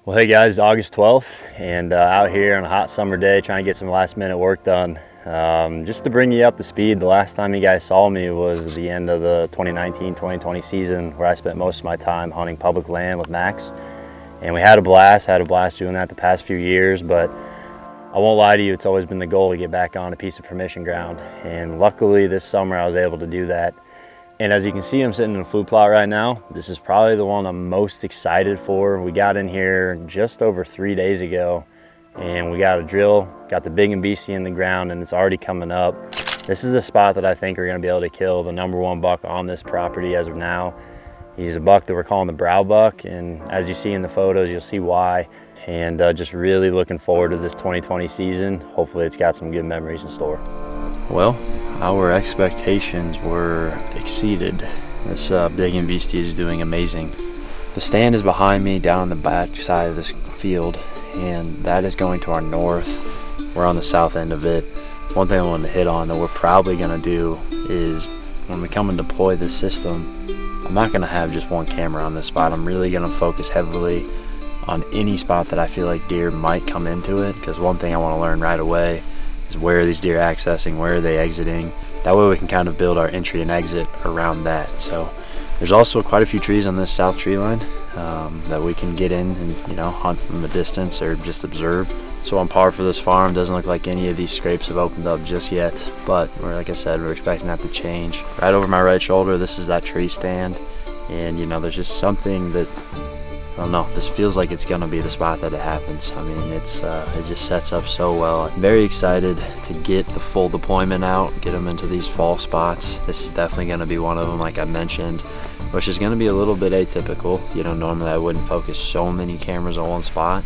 Well, hey guys, it's August 12th, and out here on a hot summer day trying to get some last minute work done. Just to bring you up to speed, the last time you guys saw me was the end of the 2019-2020 season, where I spent most of my time hunting public land with Max. And we had a blast doing that the past few years, but I won't lie to you, it's always been the goal to get back on a piece of permission ground. And luckily this summer I was able to do that. And as you can see, I'm sitting in a food plot right now. This is probably the one I'm most excited for. We got in here just over 3 days ago, and we got a drill, got the big and beastie in the ground, and it's already coming up. This is a spot that I think we're gonna be able to kill the #1 buck on this property as of now. He's a buck that we're calling the brow buck, and as you see in the photos, you'll see why. And just really looking forward to this 2020 season. Hopefully it's got some good memories in store. Well, our expectations were exceeded. This big and beastie is doing amazing. The stand is behind me down on the back side of this field, and that is going to our north. We're on the south end of it. One thing I wanted to hit on that we're probably gonna do is when we come and deploy this system, I'm not gonna have just one camera on this spot. I'm really gonna focus heavily on any spot that I feel like deer might come into it, because one thing I want to learn right away is where are these deer accessing, where are they exiting. That way we can kind of build our entry and exit around that. So there's also quite a few trees on this south tree line that we can get in and hunt from a distance or just observe. So on par for this farm, doesn't look like any of these scrapes have opened up just yet, but like I said, we're expecting that to change. Right over my right shoulder, this is that tree stand, and there's just something that, I don't know, this feels like it's gonna be the spot that it happens. I mean, it just sets up so well. I'm very excited to get the full deployment out, get them into these fall spots. This is definitely gonna be one of them, like I mentioned, which is gonna be a little bit atypical. Normally I wouldn't focus so many cameras on one spot,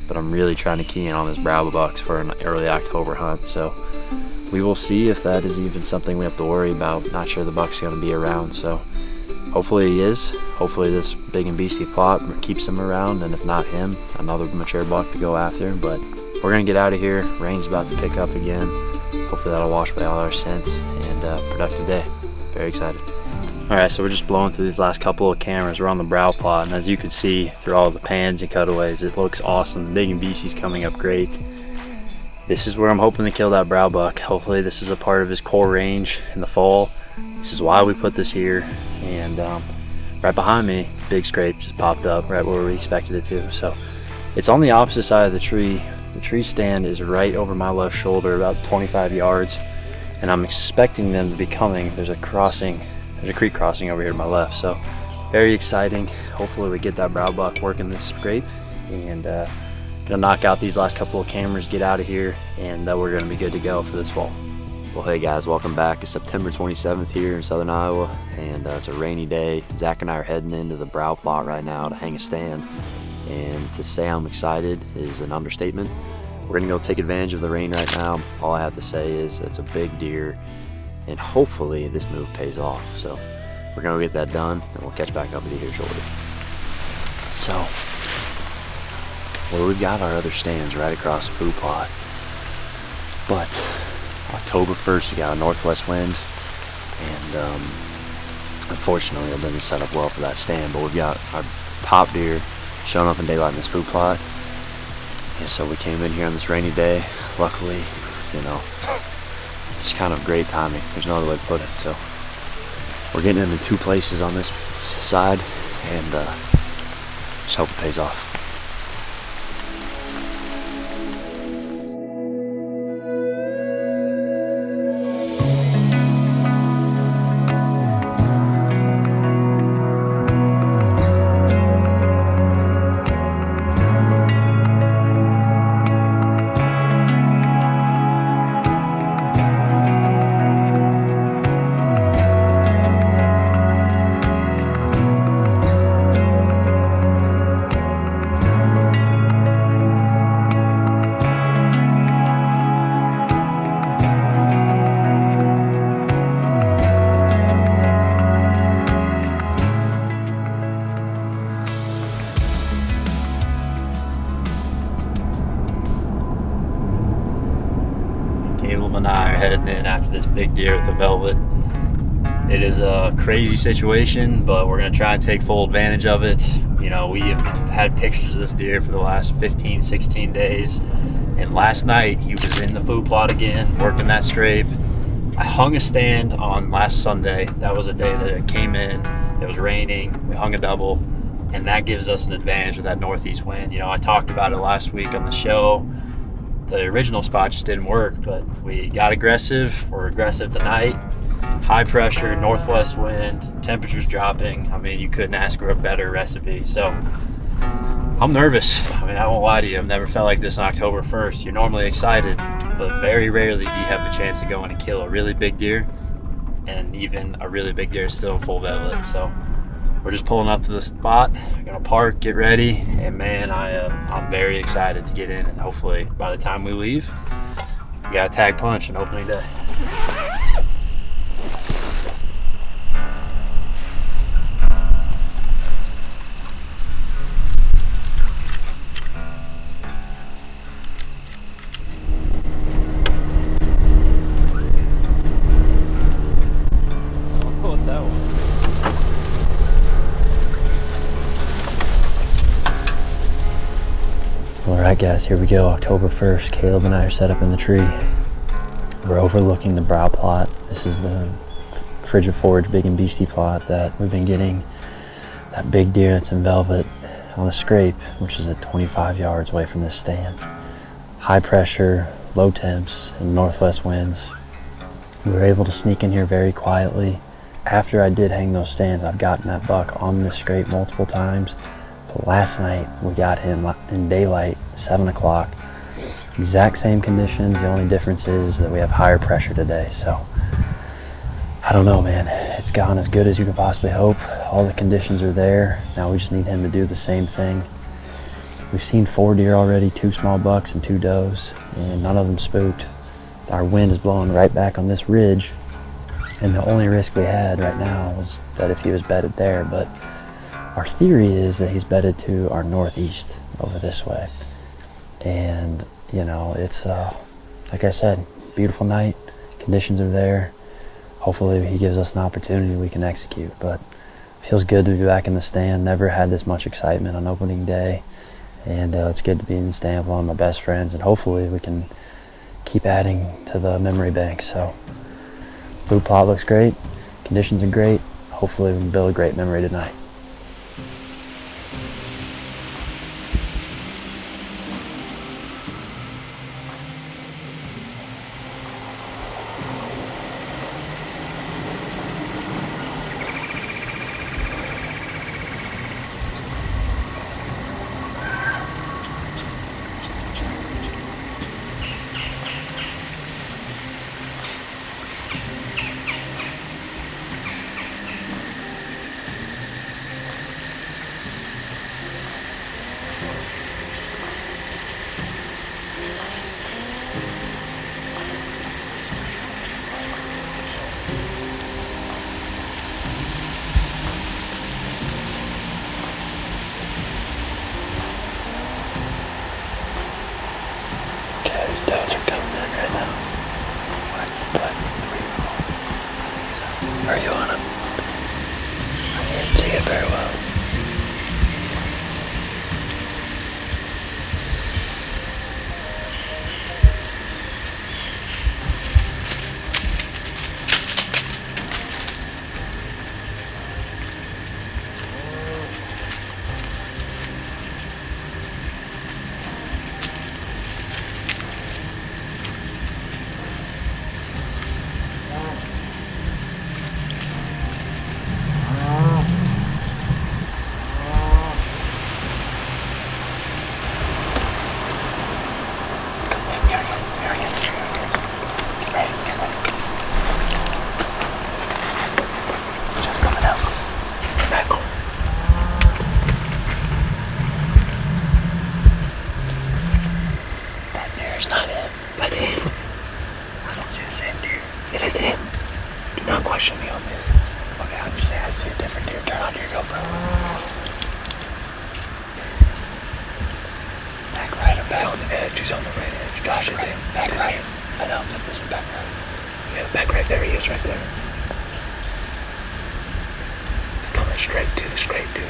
but I'm really trying to key in on this brow bucks for an early October hunt. So we will see if that is even something we have to worry about. Not sure the buck's gonna be around, so hopefully he is. Hopefully this big and beastie plot keeps him around, and if not him, another mature buck to go after. But we're gonna get out of here. Rain's about to pick up again. Hopefully that'll wash away all our scent, and productive day. Very excited. All right, so we're just blowing through these last couple of cameras. We're on the brow plot, and as you can see through all the pans and cutaways, it looks awesome. The big and beastie's coming up great. This is where I'm hoping to kill that brow buck. Hopefully this is a part of his core range in the fall. This is why we put this here. And right behind me, big scrape just popped up right where we expected it to. So it's on the opposite side of the tree. The tree stand is right over my left shoulder, about 25 yards, and I'm expecting them to be coming. There's a creek crossing over here to my left, so very exciting. Hopefully we get that brow buck working this scrape, and gonna knock out these last couple of cameras, get out of here, and we're gonna be good to go for this fall. Well, hey guys, welcome back. It's September 27th here in southern Iowa, and it's a rainy day. Zach and I are heading into the brow plot right now to hang a stand, and to say I'm excited is an understatement. We're gonna go take advantage of the rain right now. All I have to say is it's a big deer, and hopefully this move pays off. So we're gonna get that done, and we'll catch back up with you here shortly. So, well, we've got our other stands right across the food plot, but October 1st, we got a northwest wind, and unfortunately it didn't set up well for that stand, but we've got our top deer showing up in daylight in this food plot. And so we came in here on this rainy day. Luckily, it's kind of great timing. There's no other way to put it. So we're getting into two places on this side, and just hope it pays off. Caleb and I are heading in after this big deer with the velvet. It is a crazy situation, but we're gonna try and take full advantage of it. You know, we have had pictures of this deer for the last 15, 16 days. And last night he was in the food plot again, working that scrape. I hung a stand on last Sunday. That was a day that it came in. It was raining. We hung a double, and that gives us an advantage with that northeast wind. You know, I talked about it last week on the show. The original spot just didn't work, but we got aggressive. We're aggressive tonight. High pressure, northwest wind, temperatures dropping. I mean, you couldn't ask for a better recipe. So I'm nervous. I mean, I won't lie to you. I've never felt like this on October 1st. You're normally excited, but very rarely do you have the chance to go in and kill a really big deer, and even a really big deer still in full velvet. So we're just pulling up to the spot. We're gonna park, get ready, and man, I'm very excited to get in, and hopefully by the time we leave, we got a tag punch on opening day. Alright guys, here we go, October 1st. Caleb and I are set up in the tree. We're overlooking the brow plot. This is the Frigid Forge Big and Beastie plot that we've been getting that big deer that's in velvet on the scrape, which is at 25 yards away from this stand. High pressure, low temps, and northwest winds. We were able to sneak in here very quietly. After I did hang those stands, I've gotten that buck on the scrape multiple times. But last night we got him in daylight, 7 o'clock. Exact same conditions. The only difference is that we have higher pressure today. So I don't know, man. It's gone as good as you could possibly hope. All the conditions are there. Now we just need him to do the same thing. We've seen 4 deer already, 2 small bucks and 2 does, and none of them spooked. Our wind is blowing right back on this ridge, and the only risk we had right now was that if he was bedded there, but our theory is that he's bedded to our northeast over this way. And you know, it's like I said, beautiful night, conditions are there. Hopefully he gives us an opportunity we can execute, but feels good to be back in the stand. Never had this much excitement on opening day, and it's good to be in the stand with one of my best friends, and hopefully we can keep adding to the memory bank. So food plot looks great, conditions are great. Hopefully we can build a great memory tonight. Does are coming in right now. Are you on them? I can't see it very well. Question me on this. Okay, I'm just saying I see a different deer. Turn on your GoPro. Back right or back? He's on the edge. He's on the right edge. Josh, it's him. Back right. I know, but listen, back right. Yeah, back right. There he is, right there. He's coming straight to the scrape, dude.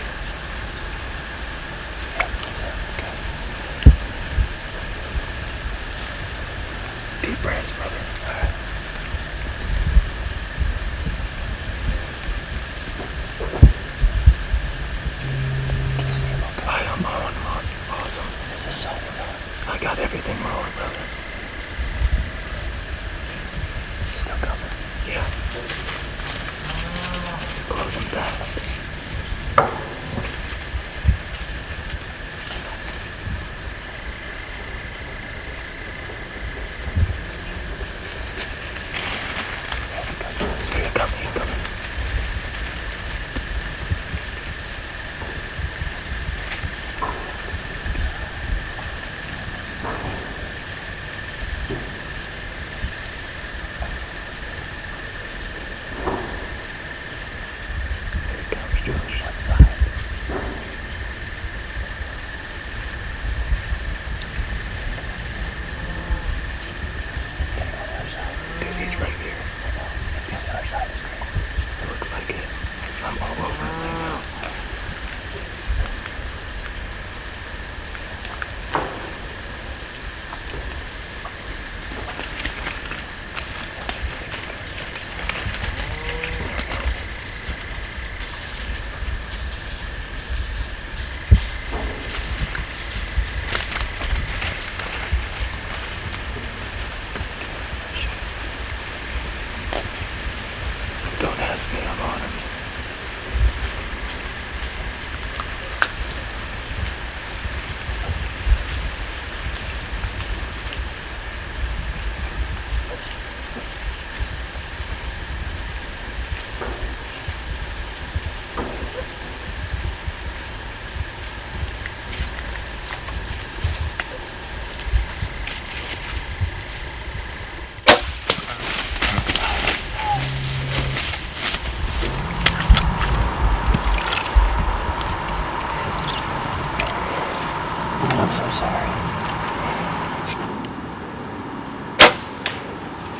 I'm so sorry.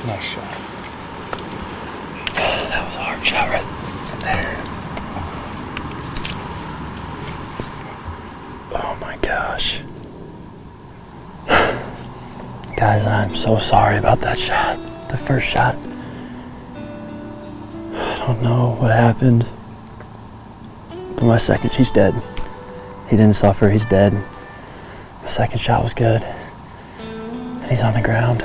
Nice shot. That was a hard shot right there. Oh my gosh. Guys, I'm so sorry about that shot. The first shot. I don't know what happened. But my second, he's dead. He didn't suffer, he's dead. The second shot was good. And he's on the ground.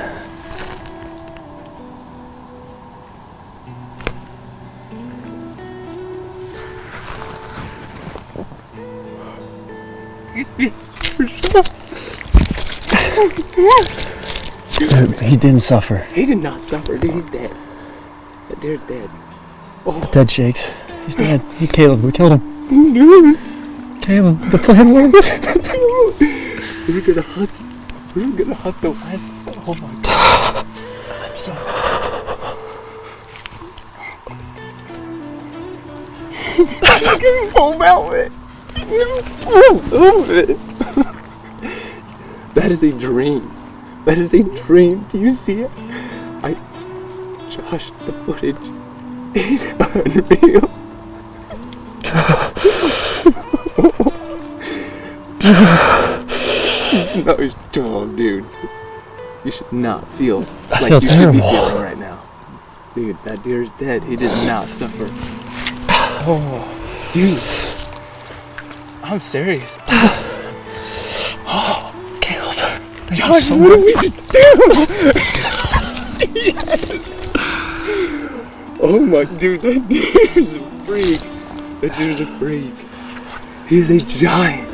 Dude, he didn't suffer. He did not suffer, dude. He's dead. That deer's dead. Oh. Dead shakes. He's dead. Hey, Caleb, we killed him. Caleb, the plan worked. We were gonna hunt the last. Oh my god. I'm so. He's getting full velvet. That is a dream. That is a dream. Do you see it? Josh, the footage is unreal. No, oh, dude. You should not feel like feel you terrible. should be feeling right now. Dude, that deer is dead. He did not suffer. Oh, dude. I'm serious. Oh, Caleb. Josh, what did we just do? Yes. Oh my, dude, that deer is a freak. That deer's a freak. He's a giant.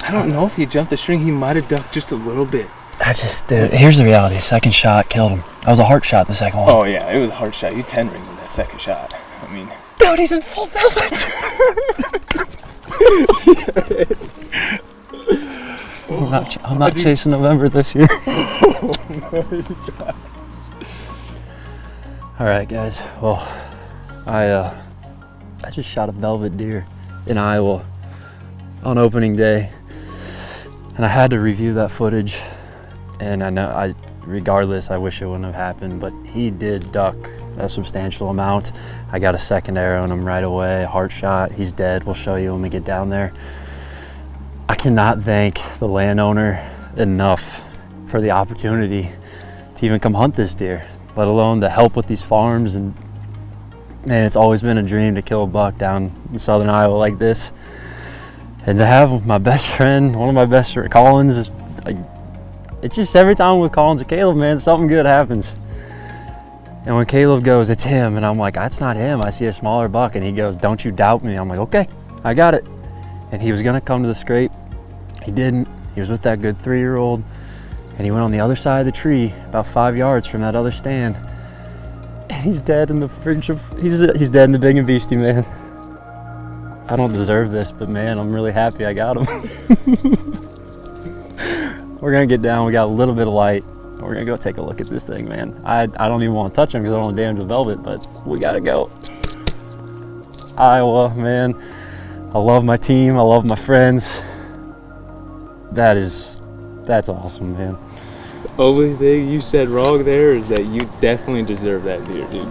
I don't know if he jumped the string. He might have ducked just a little bit. Dude, here's the reality. Second shot killed him. That was a heart shot, the second one. Oh yeah, it was a hard shot. You 10 ringed in that second shot. I mean, Dude, he's in full velvet. yes. I'm not chasing November this year. Oh my god. All right, guys. Well, I just shot a velvet deer in Iowa on opening day, and I had to review that footage. And I know, regardless, I wish it wouldn't have happened, but he did duck a substantial amount. I got a second arrow in him right away, a heart shot. He's dead. We'll show you when we get down there. I cannot thank the landowner enough for the opportunity to even come hunt this deer, let alone to help with these farms. And man, it's always been a dream to kill a buck down in southern Iowa like this. And to have my best friend, one of my best friends, Collins, is like, it's just every time with Collins or Caleb, man, something good happens. And when Caleb goes, it's him, and I'm like, that's not him, I see a smaller buck. And he goes, don't you doubt me. I'm like, okay, I got it. And he was gonna come to the scrape. He didn't. He was with that good 3-year-old, and he went on the other side of the tree, about 5 yards from that other stand. And he's dead in the fringe of, he's dead in the big and beastie, man. I don't deserve this, but man, I'm really happy I got him. We're gonna get down, we got a little bit of light. We're gonna go take a look at this thing, man. I don't even want to touch him because I don't want to damage the velvet, but we gotta go. Iowa, man. I love my team, I love my friends. That's awesome, man. The only thing you said wrong there is that you definitely deserve that deer, dude.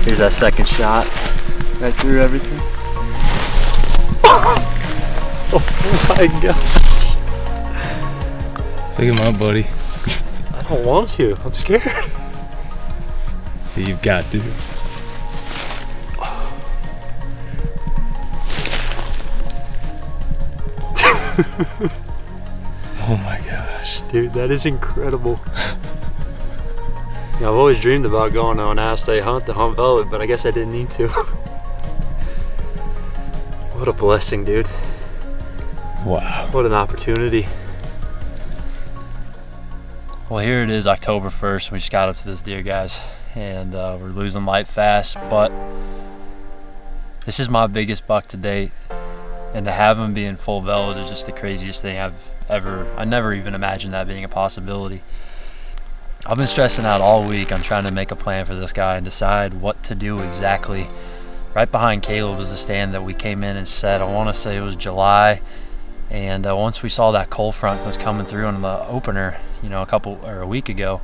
Here's that second shot. Right through everything. Oh my gosh. Look at my buddy. I don't want to. I'm scared. You've got to. Oh my gosh. Dude, that is incredible. I've always dreamed about going on an out-of-state hunt to hunt velvet, but I guess I didn't need to. What a blessing, dude. Wow. What an opportunity. Well, here it is, October 1st. We just got up to this deer, guys, and we're losing light fast, but this is my biggest buck to date, and to have him be in full velvet is just the craziest thing I never even imagined that being a possibility. I've been stressing out all week on trying to make a plan for this guy and decide what to do exactly right behind Caleb was the stand that we came in and set. I want to say it was July. And once we saw that cold front was coming through in the opener, you know, a week ago,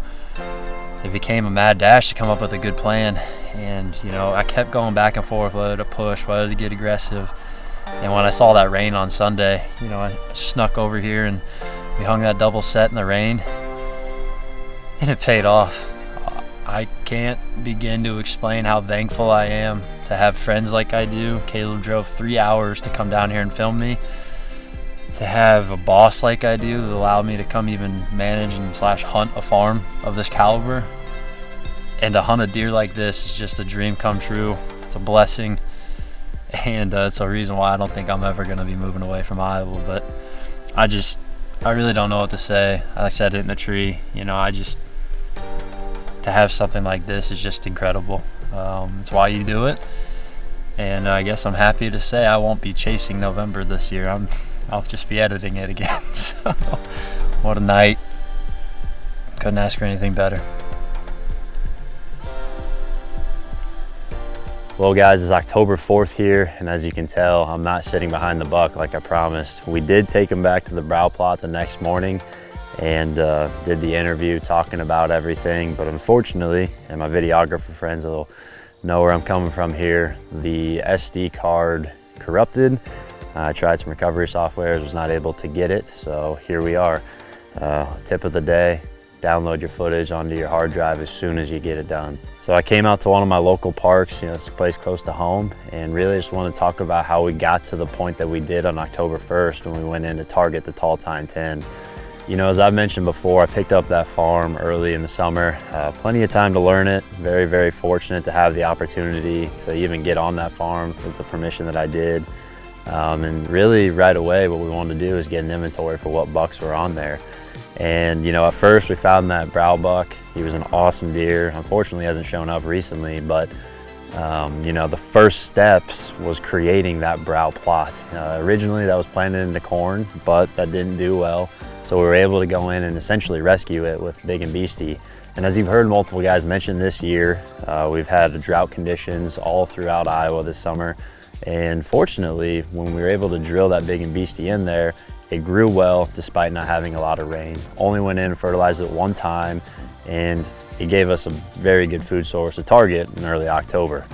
it became a mad dash to come up with a good plan. And, you know, I kept going back and forth, whether to push, whether to get aggressive. And when I saw that rain on Sunday, you know, I snuck over here and we hung that double set in the rain, and it paid off. I can't begin to explain how thankful I am to have friends like I do. Caleb drove 3 hours to come down here and film me. To have a boss like I do that allowed me to come even manage and hunt a farm of this caliber. And to hunt a deer like this is just a dream come true. It's a blessing. And it's a reason why I don't think I'm ever going to be moving away from Iowa. But I really don't know what to say. Like I said, hitting a tree, you know, to have something like this is just incredible. It's why you do it. And I guess I'm happy to say I won't be chasing November this year. I'll just be editing it again. So, what a night. Couldn't ask for anything better. Well guys, it's October 4th here, and as you can tell, I'm not sitting behind the buck like I promised. We did take him back to the brow plot the next morning and did the interview talking about everything, but unfortunately, and my videographer friends will know where I'm coming from here, the SD card corrupted. I tried some recovery software, was not able to get it, so here we are. Tip of the day, download your footage onto your hard drive as soon as you get it done. So I came out to one of my local parks, you know, it's a place close to home, and really just want to talk about how we got to the point that we did on October 1st when we went in to target the Tall Tine 10. You know, as I've mentioned before, I picked up that farm early in the summer. Plenty of time to learn it. Very, very fortunate to have the opportunity to even get on that farm with the permission that I did. And really right away what we wanted to do is get an inventory for what bucks were on there. And you know, at first we found that brow buck. He was an awesome deer. Unfortunately hasn't shown up recently, but you know, the first steps was creating that brow plot. Originally that was planted into corn, but that didn't do well. So we were able to go in and essentially rescue it with Big and Beastie. And as you've heard multiple guys mention this year, we've had drought conditions all throughout Iowa this summer. And fortunately, when we were able to drill that Big and Beastie in there, it grew well despite not having a lot of rain. Only went in and fertilized it one time, and it gave us a very good food source to target in early October.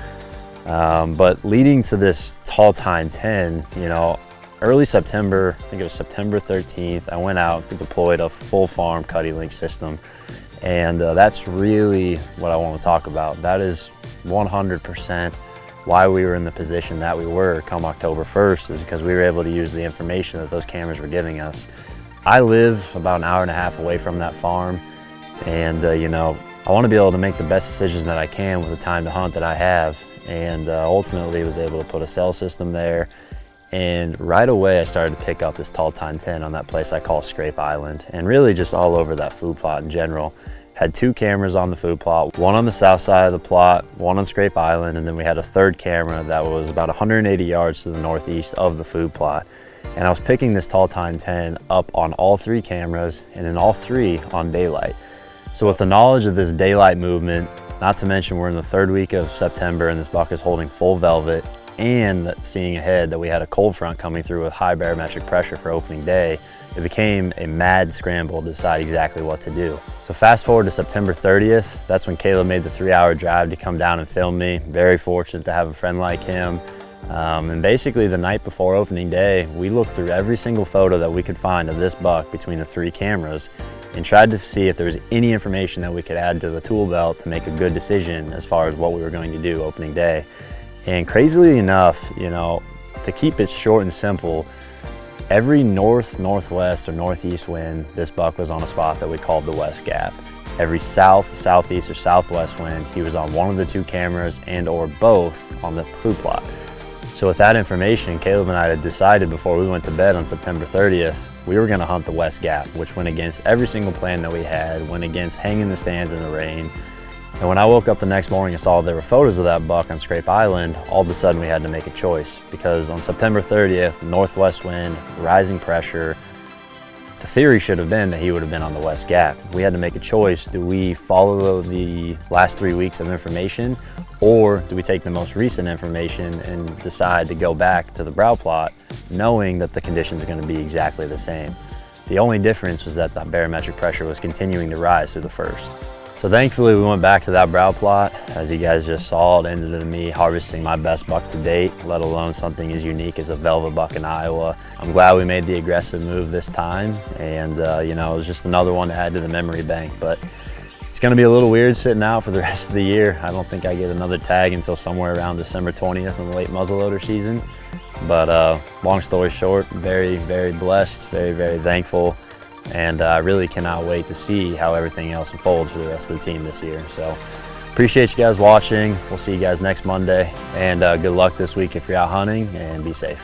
But leading to this Tall Tine 10, you know, early September, I think it was September 13th, I went out and deployed a full farm cutty link system. And that's really what I want to talk about. That is 100% why we were in the position that we were come October 1st, is because we were able to use the information that those cameras were giving us. I live about an hour and a half away from that farm, and you know, I want to be able to make the best decisions that I can with the time to hunt that I have, and ultimately was able to put a cell system there. And right away I started to pick up this Tall Tine 10 on that place I call Scrape Island, and really just all over that food plot in general. Had 2 cameras on the food plot, one on the south side of the plot, one on Scrape Island, and then we had a third camera that was about 180 yards to the northeast of the food plot. And I was picking this Tall Tine 10 up on all 3 cameras, and in all 3 on daylight. So with the knowledge of this daylight movement, not to mention we're in the 3rd week of September and this buck is holding full velvet, and seeing ahead that we had a cold front coming through with high barometric pressure for opening day, it became a mad scramble to decide exactly what to do. So fast forward to September 30th, that's when Caleb made the 3-hour drive to come down and film me. Very fortunate to have a friend like him. And basically the night before opening day, we looked through every single photo that we could find of this buck between the 3 cameras and tried to see if there was any information that we could add to the tool belt to make a good decision as far as what we were going to do opening day. And crazily enough, you know, to keep it short and simple, every north, northwest, or northeast wind, this buck was on a spot that we called the West Gap. Every south, southeast, or southwest wind, he was on one of the 2 cameras and or both on the food plot. So with that information, Caleb and I had decided before we went to bed on September 30th, we were gonna hunt the West Gap, which went against every single plan that we had, went against hanging the stands in the rain. And when I woke up the next morning and saw there were photos of that buck on Scrape Island, all of a sudden we had to make a choice, because on September 30th, northwest wind, rising pressure, The theory should have been that he would have been on the West Gap. We had to make a choice. Do we follow the last 3 weeks of information, or do we take the most recent information and decide to go back to the brow plot knowing that the conditions are going to be exactly the same? The only difference was that the barometric pressure was continuing to rise through the first. So thankfully we went back to that brow plot. As you guys just saw, it ended in me harvesting my best buck to date, let alone something as unique as a velvet buck in Iowa. I'm glad we made the aggressive move this time, and you know, it was just another one to add to the memory bank. But it's gonna be a little weird sitting out for the rest of the year. I don't think I get another tag until somewhere around December 20th in the late muzzleloader season. But long story short, very, very blessed, very, very thankful. And I really cannot wait to see how everything else unfolds for the rest of the team this year. So appreciate you guys watching. We'll see you guys next Monday. And good luck this week if you're out hunting, and be safe.